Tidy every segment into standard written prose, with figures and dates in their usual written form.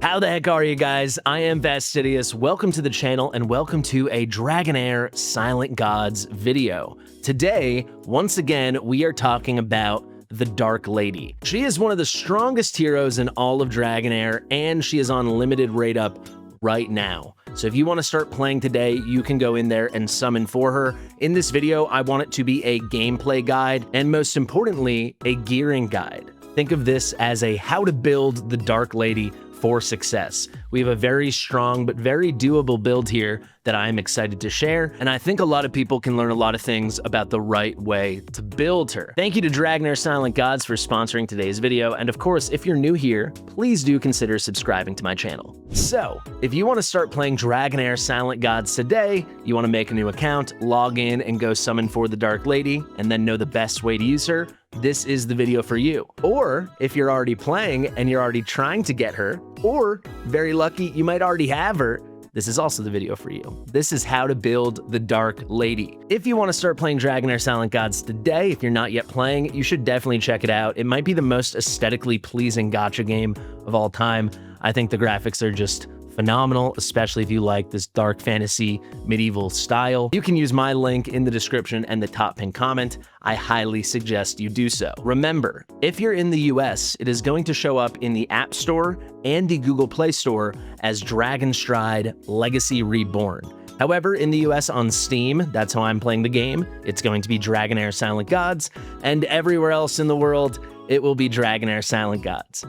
How the heck are you guys? I am Fastidious. Welcome to the channel and welcome to a Dragonheir Silent Gods video. Today, once again, we are talking about the Dark Lady. She is one of the strongest heroes in all of Dragonheir, and she is on limited rate up right now. So if you want to start playing today, you can go in there and summon for her. In this video, I want it to be a gameplay guide, and most importantly, a gearing guide. Think of this as a how to build the Dark Lady for success. We have a very strong but very doable build here that I am excited to share, and I think a lot of people can learn a lot of things about the right way to build her. Thank you to Dragonheir Silent Gods for sponsoring today's video, and of course, if you're new here, please do consider subscribing to my channel. So, if you want to start playing Dragonheir Silent Gods today, you want to make a new account, log in, and go summon for the Dark Lady, and then know the best way to use her, this is the video for you. Or, if you're already playing and you're already trying to get her, or, very lucky, you might already have her, this is also the video for you. This is how to build the Dark Lady. If you want to start playing Dragonheir Silent Gods today, if you're not yet playing, you should definitely check it out. It might be the most aesthetically pleasing gacha game of all time. I think the graphics are just phenomenal, especially if you like this dark fantasy medieval style. You can use my link in the description and the top pinned comment. I highly suggest you do so. Remember, if you're in the US, it is going to show up in the App Store and the Google Play Store as Dragonstride Legacy Reborn. However, in the US on Steam, that's how I'm playing the game, it's going to be Dragonheir Silent Gods, and everywhere else in the world, it will be Dragonheir Silent Gods.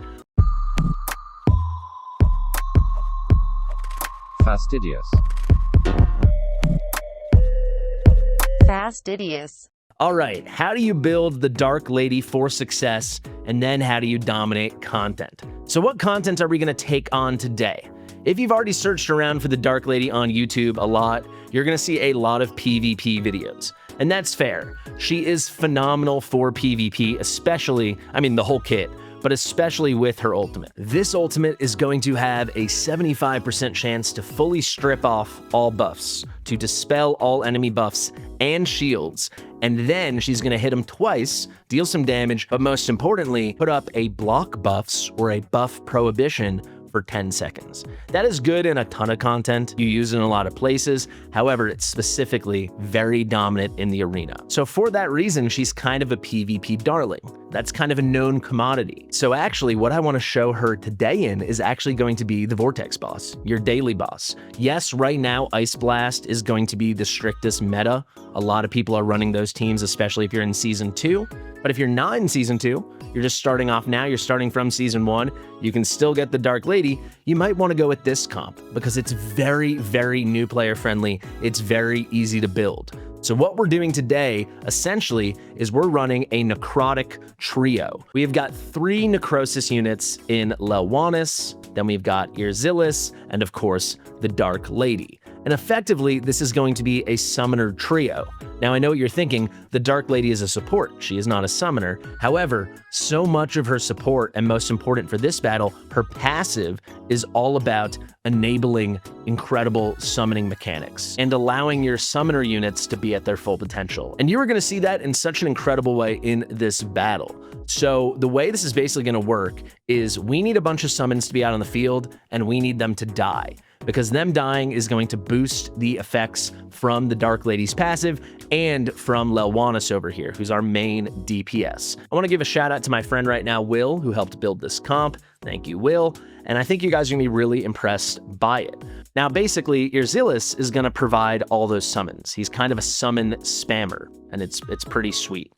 Fastidious. Fastidious. All right, how do you build the Dark Lady for success, and then how do you dominate content? So what content are we going to take on today? If you've already searched around for the Dark Lady on YouTube a lot, you're going to see a lot of PvP videos. And that's fair. She is phenomenal for PvP, especially, the whole kit, but especially with her ultimate. This ultimate is going to have a 75% chance to fully strip off all buffs, to dispel all enemy buffs and shields, and then she's going to hit them twice, deal some damage, but most importantly, put up a block buffs or a buff prohibition for 10 seconds. That is good in a ton of content. You use it in a lot of places. However, it's specifically very dominant in the arena. So for that reason, she's kind of a PvP darling. That's kind of a known commodity. So actually, what I want to show her today in is actually going to be the Vortex boss, your daily boss. Yes, right now, Ice Blast is going to be the strictest meta. A lot of people are running those teams, especially if you're in Season 2. But if you're not in Season 2, you're just starting off now, you're starting from Season 1, you can still get the Dark Lady, you might want to go with this comp because it's very, very new player friendly. It's very easy to build. So what we're doing today, essentially, is we're running a necrotic trio. We have got 3 necrosis units in Lelwanis, then we've got Irzilis, and of course, the Dark Lady. And effectively, this is going to be a summoner trio. Now, I know what you're thinking, the Dark Lady is a support, she is not a summoner. However, so much of her support, and most important for this battle, her passive is all about enabling incredible summoning mechanics and allowing your summoner units to be at their full potential. And you are going to see that in such an incredible way in this battle. So the way this is basically going to work is we need a bunch of summons to be out on the field, and we need them to die, because them dying is going to boost the effects from the Dark Lady's passive and from Lelwanis over here, who's our main DPS. I want to give a shout out to my friend right now, Will, who helped build this comp. Thank you, Will. And I think you guys are going to be really impressed by it. Now, basically, Irzilis is going to provide all those summons. He's kind of a summon spammer, and it's pretty sweet.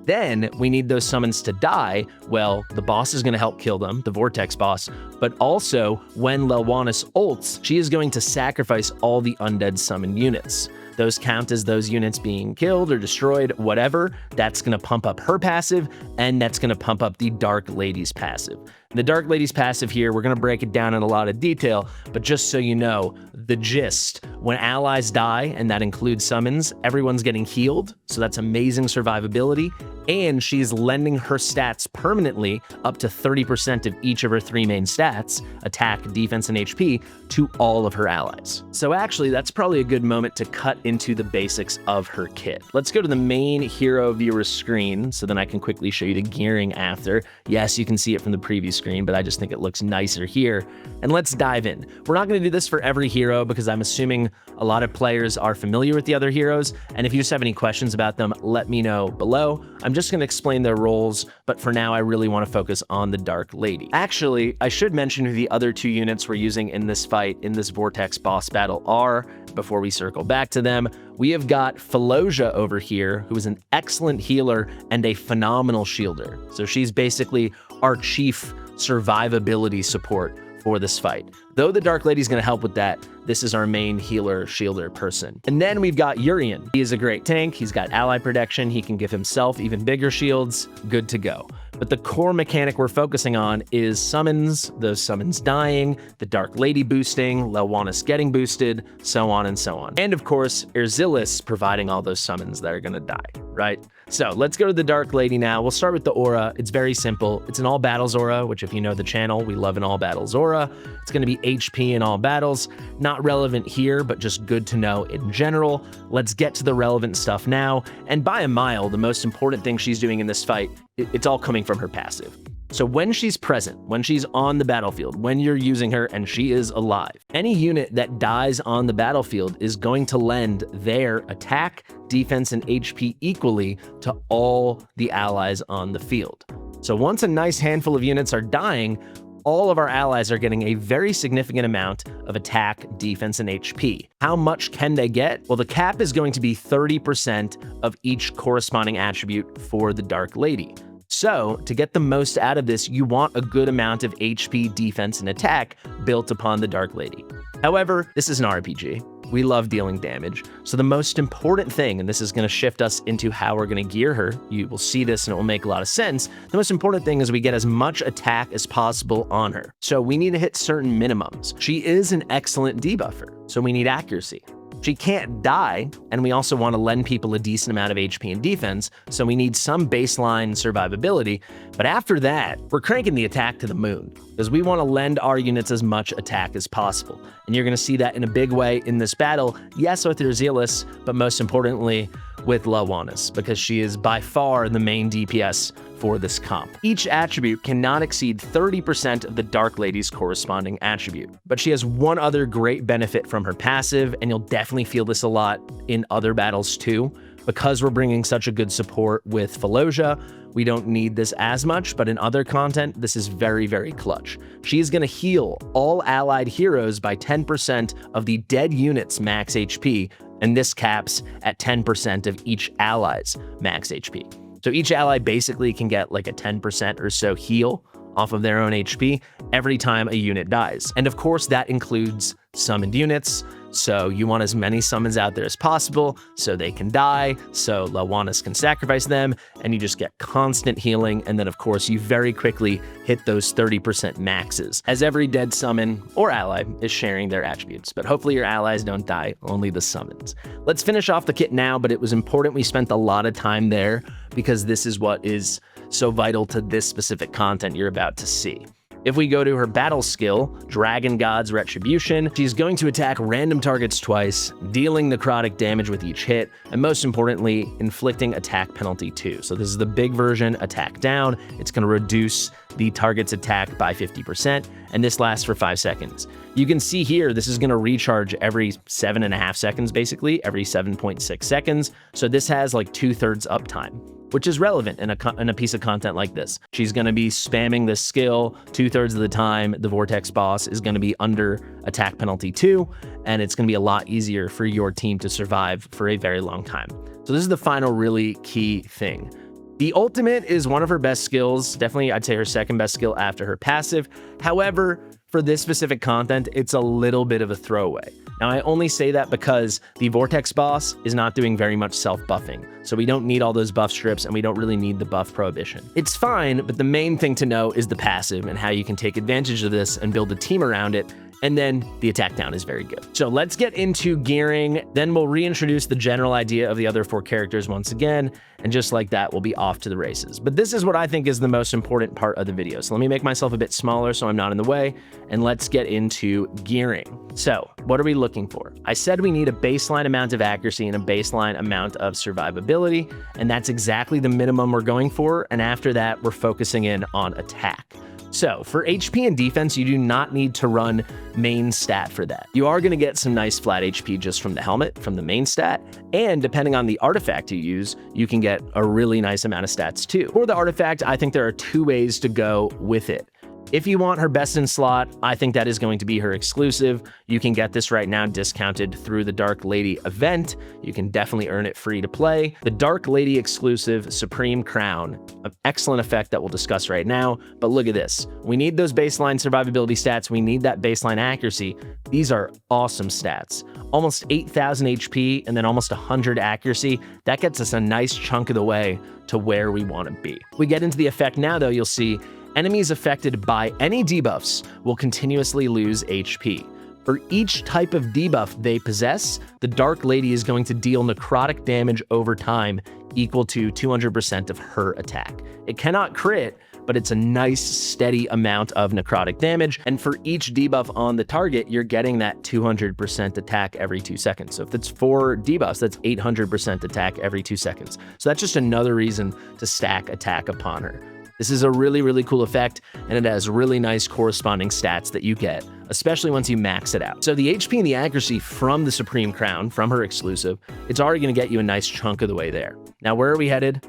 Then we need those summons to die. Well, the boss is going to help kill them, the Vortex boss, but also when Lelwanis ults, she is going to sacrifice all the undead summon units. Those count as those units being killed or destroyed, whatever. That's going to pump up her passive, and that's going to pump up the Dark Lady's passive. The Dark Lady's passive here, we're going to break it down in a lot of detail, but just so you know, the gist, when allies die, and that includes summons, everyone's getting healed, so that's amazing survivability, and she's lending her stats permanently up to 30% of each of her 3 main stats, attack, defense, and HP, to all of her allies. So actually, that's probably a good moment to cut into the basics of her kit. Let's go to the main hero viewer screen, so then I can quickly show you the gearing after. Yes, you can see it from the previous screen, but I just think it looks nicer here. and let's dive in. We're not going to do this for every hero because I'm assuming a lot of players are familiar with the other heroes, and if you just have any questions about them, let me know below. I'm just going to explain their roles, but for now I really want to focus on the Dark Lady. Actually, I should mention who the other two units we're using in this fight, in this Vortex boss battle are, before we circle back to them. We have got Falosia over here, who is an excellent healer and a phenomenal shielder. So she's basically our chief survivability support for this fight. Though the Dark Lady's gonna help with that, this is our main healer, shielder person. And then we've got Urian. He is a great tank, he's got ally protection, he can give himself even bigger shields, good to go. But the core mechanic we're focusing on is summons, those summons dying, the Dark Lady boosting, Lelwanus getting boosted, so on and so on. And of course, Erzilis providing all those summons that are gonna die, right? So let's go to the Dark Lady now. We'll start with the aura. It's very simple. It's an all battles aura, which if you know the channel, we love an all battles aura. It's gonna be HP in all battles. Not relevant here, but just good to know in general. Let's get to the relevant stuff now. And by a mile, the most important thing she's doing in this fight, it's all coming from her passive. So when she's present, when she's on the battlefield, when you're using her and she is alive, any unit that dies on the battlefield is going to lend their attack, defense, and HP equally to all the allies on the field. So once a nice handful of units are dying, all of our allies are getting a very significant amount of attack, defense, and HP. How much can they get? Well, the cap is going to be 30% of each corresponding attribute for the Dark Lady. So, to get the most out of this, you want a good amount of HP, defense, and attack built upon the Dark Lady. However, this is an RPG. We love dealing damage. So the most important thing, and this is going to shift us into how we're going to gear her, you will see this and it will make a lot of sense. The most important thing is we get as much attack as possible on her. So we need to hit certain minimums. She is an excellent debuffer, so we need accuracy. She can't die, and we also want to lend people a decent amount of HP and defense, so we need some baseline survivability. But after that, we're cranking the attack to the moon, because we want to lend our units as much attack as possible. And you're going to see that in a big way in this battle, yes, with Erzilis, but most importantly, with Lelwanus, because she is by far the main DPS for this comp. Each attribute cannot exceed 30% of the Dark Lady's corresponding attribute. But she has one other great benefit from her passive, and you'll definitely feel this a lot in other battles too. Because we're bringing such a good support with Falosia, we don't need this as much, but in other content, this is very, very clutch. She is going to heal all allied heroes by 10% of the dead unit's max HP, and this caps at 10% of each ally's max HP. So each ally basically can get like a 10% or so heal off of their own HP every time a unit dies. And of course, that includes summoned units. So you want as many summons out there as possible so they can die, so Lelwanus can sacrifice them, and you just get constant healing. And then of course, you very quickly hit those 30% maxes, as every dead summon or ally is sharing their attributes. But hopefully your allies don't die, only the summons. Let's finish off the kit now, but it was important we spent a lot of time there because this is what is so vital to this specific content you're about to see. If we go to her battle skill, Dragon God's Retribution, she's going to attack random targets twice, dealing necrotic damage with each hit, and most importantly, inflicting attack penalty too. So this is the big version, attack down. It's going to reduce the target's attack by 50%, and this lasts for 5 seconds. You can see here, this is going to recharge every 7.5 seconds, basically, every 7.6 seconds. So this has like 2/3 uptime, which is relevant in a piece of content like this. She's going to be spamming this skill 2/3 of the time. The Vortex boss is going to be under attack penalty too, and it's going to be a lot easier for your team to survive for a very long time. So this is the final really key thing. The ultimate is one of her best skills, definitely I'd say her second best skill after her passive. However, for this specific content, it's a little bit of a throwaway. Now, I only say that because the Vortex boss is not doing very much self-buffing, so we don't need all those buff strips and we don't really need the buff prohibition. It's fine, but the main thing to know is the passive and how you can take advantage of this and build a team around it, and then the attack down is very good. So let's get into gearing, then we'll reintroduce the general idea of the other 4 characters once again, and just like that, we'll be off to the races. But this is what I think is the most important part of the video. So let me make myself a bit smaller so I'm not in the way, and let's get into gearing. So what are we looking for? I said we need a baseline amount of accuracy and a baseline amount of survivability, and that's exactly the minimum we're going for, and after that, we're focusing in on attack. So for HP and defense, you do not need to run main stat for that. You are going to get some nice flat HP just from the helmet, from the main stat, and depending on the artifact you use, you can get a really nice amount of stats too. For the artifact, I think there are 2 ways to go with it. If you want her best in slot, I think that is going to be her exclusive. You can get this right now discounted through the Dark Lady event. You can definitely earn it free to play. The Dark Lady exclusive Supreme Crown, an excellent effect that we'll discuss right now. But look at this. We need those baseline survivability stats. We need that baseline accuracy. These are awesome stats. Almost 8,000 HP and then almost 100 accuracy. That gets us a nice chunk of the way to where we want to be. We get into the effect now though, you'll see enemies affected by any debuffs will continuously lose HP. For each type of debuff they possess, the Dark Lady is going to deal necrotic damage over time equal to 200% of her attack. It cannot crit, but it's a nice steady amount of necrotic damage. And for each debuff on the target, you're getting that 200% attack every 2 seconds. So if it's 4 debuffs, that's 800% attack every 2 seconds. So that's just another reason to stack attack upon her. This is a really, really cool effect, and it has really nice corresponding stats that you get, especially once you max it out. So the HP and the accuracy from the Supreme Crown, from her exclusive, it's already going to get you a nice chunk of the way there. Now, where are we headed?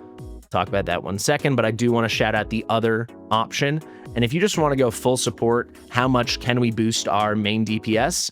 Talk about that 1 second, but I do want to shout out the other option. And if you just want to go full support, how much can we boost our main DPS?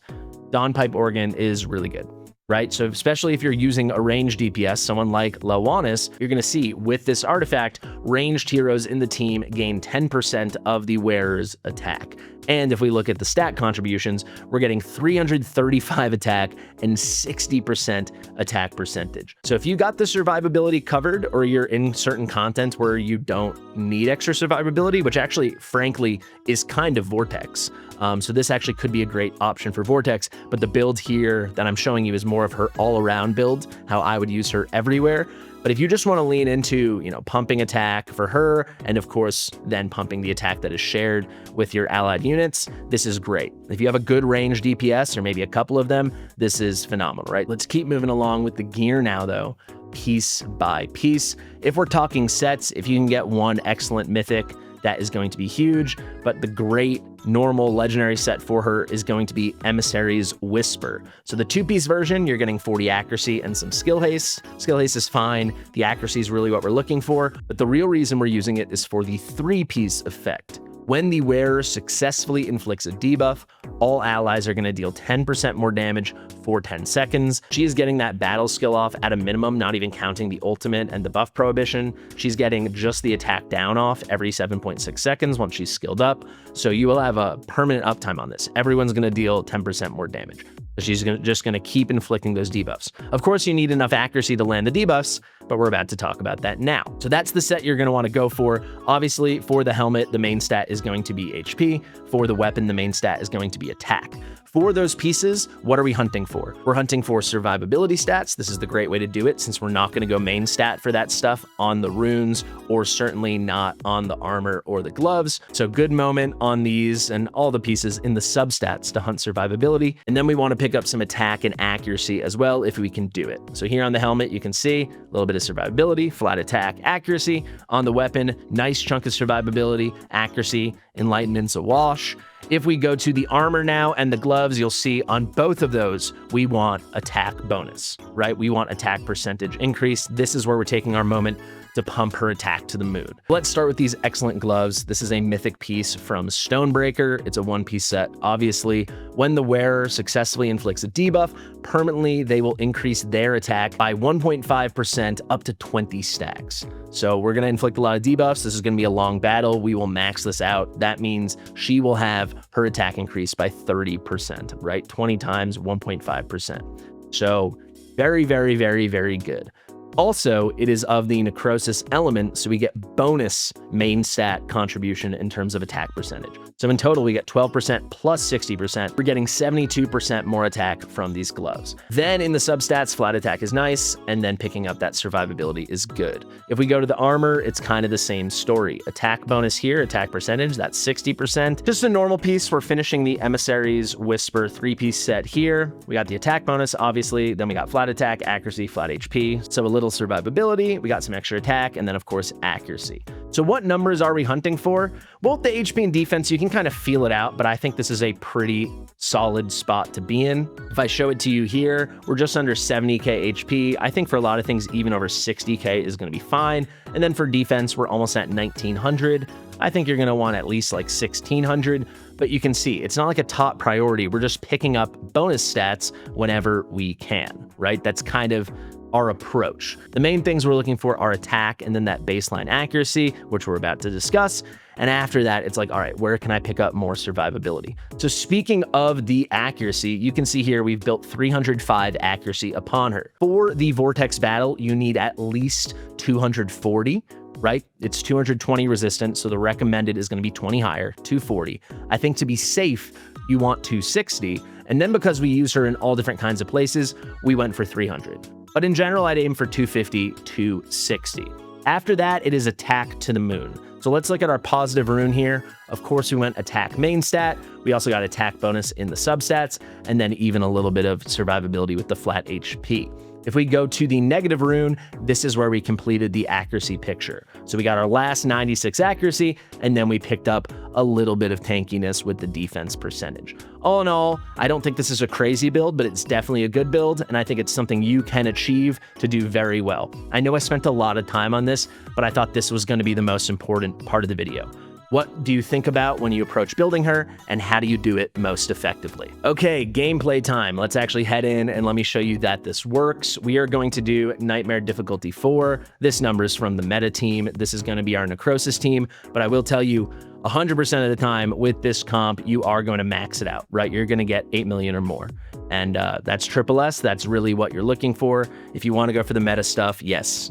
Dawnpipe Organ is really good. Right? So especially if you're using a ranged DPS, someone like Lawanis, you're going to see with this artifact, ranged heroes in the team gain 10% of the wearer's attack. And if we look at the stat contributions, we're getting 335 attack and 60% attack percentage. So if you got the survivability covered, or you're in certain content where you don't need extra survivability, which actually, frankly, is kind of Vortex. So this actually could be a great option for Vortex, but the build here that I'm showing you is more of her all-around build, how I would use her everywhere. But if you just want to lean into, pumping attack for her, and of course, then pumping the attack that is shared with your allied units, this is great. If you have a good range DPS, or maybe a couple of them, this is phenomenal, right? Let's keep moving along with the gear now, though, piece by piece. If we're talking sets, if you can get one excellent mythic, that is going to be huge, but the great normal legendary set for her is going to be Emissary's Whisper. So the 2-piece version, you're getting 40 accuracy and some skill haste. Skill haste is fine. The accuracy is really what we're looking for, but the real reason we're using it is for the 3-piece effect. When the wearer successfully inflicts a debuff, all allies are going to deal 10% more damage for 10 seconds. She is getting that battle skill off at a minimum, not even counting the ultimate and the buff prohibition. She's getting just the attack down off every 7.6 seconds once she's skilled up. So you will have a permanent uptime on this. Everyone's going to deal 10% more damage. She's just going to keep inflicting those debuffs. Of course, you need enough accuracy to land the debuffs, but we're about to talk about that now. So that's the set you're going to want to go for. Obviously, for the helmet, the main stat is going to be HP. For the weapon, the main stat is going to be attack. For those pieces, what are we hunting for? We're hunting for survivability stats. This is the great way to do it, since we're not going to go main stat for that stuff on the runes, or certainly not on the armor or the gloves. So good moment on these and all the pieces in the substats to hunt survivability. And then we want to pick up some attack and accuracy as well if we can do it. So here on the helmet, you can see a little bit of survivability, flat attack, accuracy. On the weapon, nice chunk of survivability, accuracy, enlightenment's a wash. If we go to the armor now and the gloves, you'll see on both of those, we want attack bonus, right? We want attack percentage increase. This is where we're taking our moment to pump her attack to the moon. Let's start with these excellent gloves. This is a mythic piece from Stonebreaker. It's a 1-piece set. Obviously, when the wearer successfully inflicts a debuff, permanently they will increase their attack by 1.5% up to 20 stacks. So we're going to inflict a lot of debuffs. This is going to be a long battle. We will max this out. That means she will have her attack increased by 30%, right? 20 times 1.5%. So very, very, very, very good. Also, it is of the necrosis element, so we get bonus main stat contribution in terms of attack percentage. So in total, we get 12% plus 60%. We're getting 72% more attack from these gloves. Then in the substats, flat attack is nice, and then picking up that survivability is good. If we go to the armor, it's kind of the same story. Attack bonus here, attack percentage, that's 60%. Just a normal piece. We're finishing the Emissary's Whisper 3-piece set here. We got the attack bonus, obviously. Then we got flat attack, accuracy, flat HP. So a little little survivability, we got some extra attack, and then of course accuracy. So what numbers are we hunting for? Both the HP and defense, you can kind of feel it out, but I think this is a pretty solid spot to be in. If I show it to you here, we're just under 70k HP. I think for a lot of things, even over 60k is going to be fine. And then for defense, we're almost at 1900. I think you're going to want at least like 1600, but you can see it's not like a top priority. We're just picking up bonus stats whenever we can, right? That's kind of our approach. The main things we're looking for are attack and then that baseline accuracy, which we're about to discuss. And after that, it's like, all right, where can I pick up more survivability? So speaking of the accuracy, you can see here we've built 305 accuracy upon her. For the Vortex battle, you need at least 240, right? It's 220 resistant, so the recommended is going to be 20 higher, 240. I think to be safe, you want 260. And then because we use her in all different kinds of places, we went for 300. But in general, I'd aim for 250, 260. After that, it is attack to the moon. So let's look at our positive rune here. Of course, we went attack main stat. We also got attack bonus in the substats, and then even a little bit of survivability with the flat HP. If we go to the negative rune, this is where we completed the accuracy picture. So we got our last 96 accuracy, and then we picked up a little bit of tankiness with the defense percentage. All in all, I don't think this is a crazy build, but it's definitely a good build, and I think it's something you can achieve to do very well. I know I spent a lot of time on this, but I thought this was going to be the most important part of the video. What do you think about when you approach building her, and how do you do it most effectively? Okay, gameplay time. Let's actually head in and let me show you that this works. We are going to do Nightmare Difficulty 4. This number is from the meta team. This is going to be our Necrosis team, but I will tell you, 100% of the time with this comp, you are going to max it out, right? You're going to get 8 million or more. And that's triple S. That's really what you're looking for. If you want to go for the meta stuff, yes,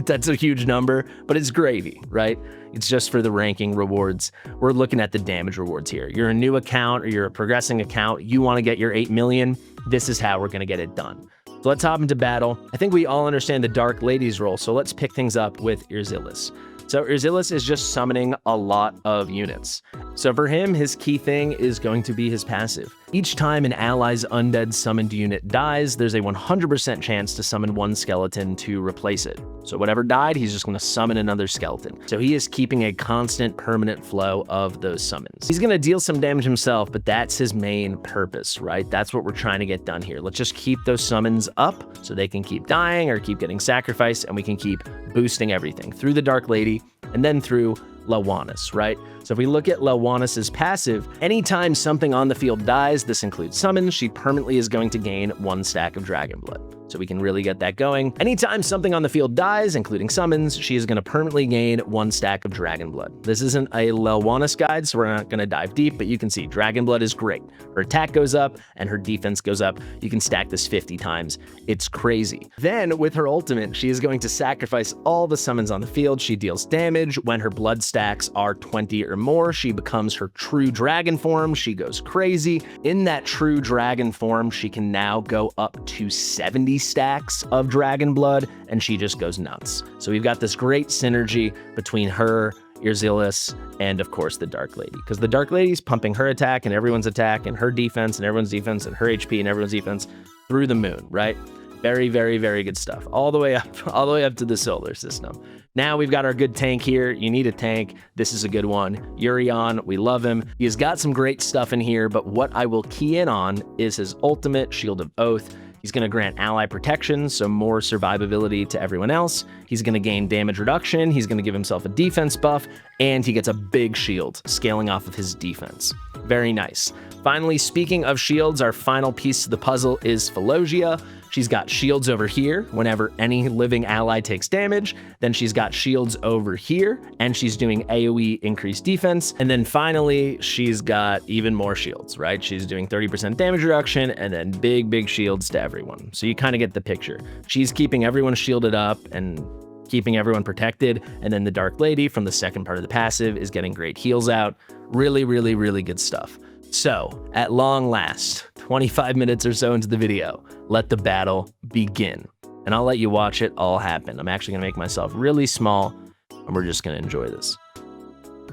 that's a huge number, but it's gravy, right? It's just for the ranking rewards. We're looking at the damage rewards here. You're a new account or you're a progressing account. You want to get your 8 million. This is how we're going to get it done. So let's hop into battle. I think we all understand the Dark Lady's role, so let's pick things up with Irzilis. So Irzilis is just summoning a lot of units. So for him, his key thing is going to be his passive. Each time an ally's undead summoned unit dies, there's a 100% chance to summon one skeleton to replace it. So whatever died, he's just going to summon another skeleton. So he is keeping a constant permanent flow of those summons. He's going to deal some damage himself, but that's his main purpose, right? That's what we're trying to get done here. Let's just keep those summons up so they can keep dying or keep getting sacrificed, and we can keep boosting everything through the Dark Lady and then through Lawanis, right? So if we look at Lawanis's passive, anytime something on the field dies, this includes summons, she permanently is going to gain 1 stack of Dragon Blood. So we can really get that going. Anytime something on the field dies, including summons, she is going to permanently gain 1 stack of Dragon Blood. This isn't a Lawanis guide, so we're not going to dive deep, but you can see Dragon Blood is great. Her attack goes up and her defense goes up. You can stack this 50 times. It's crazy. Then with her ultimate, she is going to sacrifice all the summons on the field. She deals damage. When her blood stacks are 20 or more, she becomes her true dragon form. She goes crazy. In that true dragon form, she can now go up to 70 stacks of Dragon Blood, and she just goes nuts. So we've got this great synergy between her, Irzilis, and of course the Dark Lady, because the Dark Lady's pumping her attack and everyone's attack and her defense and everyone's defense and her HP and everyone's defense through the moon, right? Very, very, very good stuff. All the way up to the solar system. Now we've got our good tank here. You need a tank. This is a good one. Urion, we love him. He has got some great stuff in here, but what I will key in on is his ultimate, Shield of Oath. He's going to grant ally protection, so more survivability to everyone else. He's going to gain damage reduction. He's going to give himself a defense buff, and he gets a big shield, scaling off of his defense. Very nice. Finally, speaking of shields, our final piece of the puzzle is Philosia. She's got shields over here whenever any living ally takes damage. Then she's got shields over here, and she's doing AoE increased defense. And then finally, she's got even more shields, right? She's doing 30% damage reduction and then big, big shields to everyone. So you kind of get the picture. She's keeping everyone shielded up and keeping everyone protected. And then the Dark Lady from the second part of the passive is getting great heals out. Really, really, really good stuff. So, at long last, 25 minutes or so into the video, let the battle begin. And I'll let you watch it all happen. I'm actually going to make myself really small, and we're just going to enjoy this.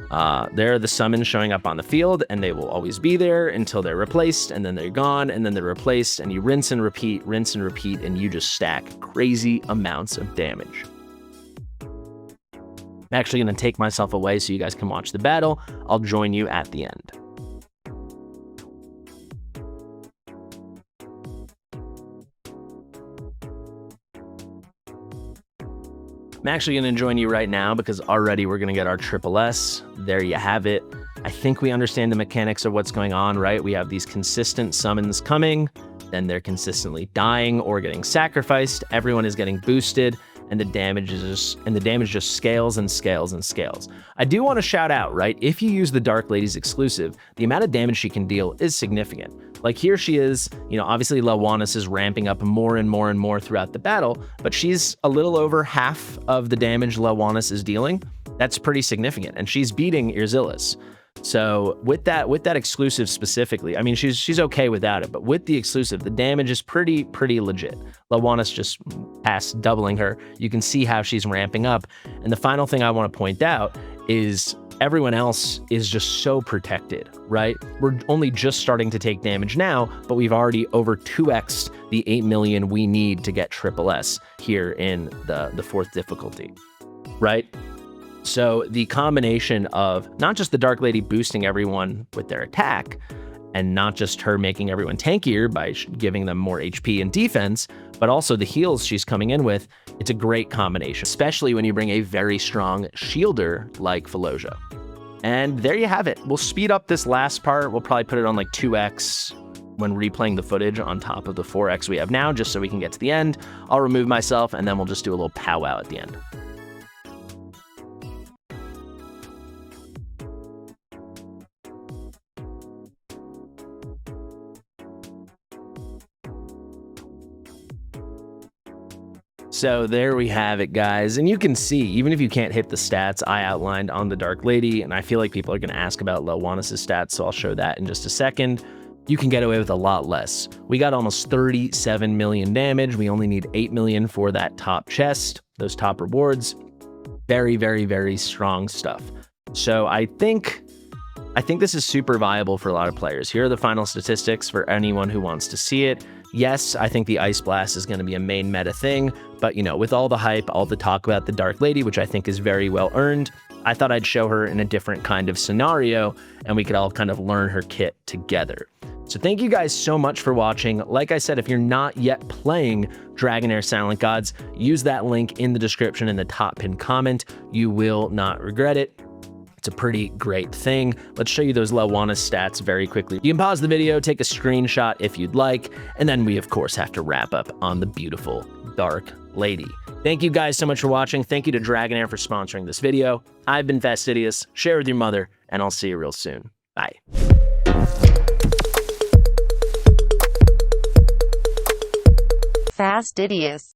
There are the summons showing up on the field, and they will always be there until they're replaced, and then they're gone, and then they're replaced, and you rinse and repeat, and you just stack crazy amounts of damage. I'm actually going to take myself away so you guys can watch the battle. I'll join you at the end. I'm actually going to join you right now because already we're going to get our triple S. There you have it. I think we understand the mechanics of what's going on, right? We have these consistent summons coming, then they're consistently dying or getting sacrificed. Everyone is getting boosted, and the damage just scales and scales and scales. I do want to shout out, right? If you use the Dark Lady's exclusive, the amount of damage she can deal is significant. Like here she is, you know, obviously Lawanus is ramping up more and more and more throughout the battle, but she's a little over half of the damage Lawanus is dealing. That's pretty significant, and she's beating Irzilis. So with that exclusive specifically, I mean, she's okay without it, but with the exclusive, the damage is pretty legit. Lawanus just past doubling her. You can see how she's ramping up. And the final thing I want to point out is everyone else is just so protected, right? We're only just starting to take damage now, but we've already over 2x'd the 8 million we need to get triple S here in the 4th difficulty, right? So the combination of not just the Dark Lady boosting everyone with their attack, and not just her making everyone tankier by giving them more HP and defense, but also the heals she's coming in with, it's a great combination, especially when you bring a very strong shielder like Felosia. And there you have it. We'll speed up this last part. We'll probably put it on like 2x when replaying the footage on top of the 4x we have now, just so we can get to the end. I'll remove myself, and then we'll just do a little powwow at the end. So there we have it, guys. And you can see, even if you can't hit the stats I outlined on the Dark Lady, and I feel like people are going to ask about Lawanus' stats, so I'll show that in just a second, you can get away with a lot less. We got almost 37 million damage. We only need 8 million for that top chest, those top rewards. Very, very, very strong stuff. So I think this is super viable for a lot of players. Here are the final statistics for anyone who wants to see it. Yes, I think the Ice Blast is going to be a main meta thing, but you know, with all the hype, all the talk about the Dark Lady, which I think is very well earned, I thought I'd show her in a different kind of scenario, and we could all kind of learn her kit together. So thank you guys so much for watching. Like I said, if you're not yet playing Dragonheir Silent Gods, use that link in the description in the top pinned comment. You will not regret it. It's a pretty great thing. Let's show you those Lawanus stats very quickly. You can pause the video, take a screenshot if you'd like, and then we, of course, have to wrap up on the beautiful Dark Lady. Thank you guys so much for watching. Thank you to Dragonheir for sponsoring this video. I've been Fastidious. Share with your mother, and I'll see you real soon. Bye. Fastidious.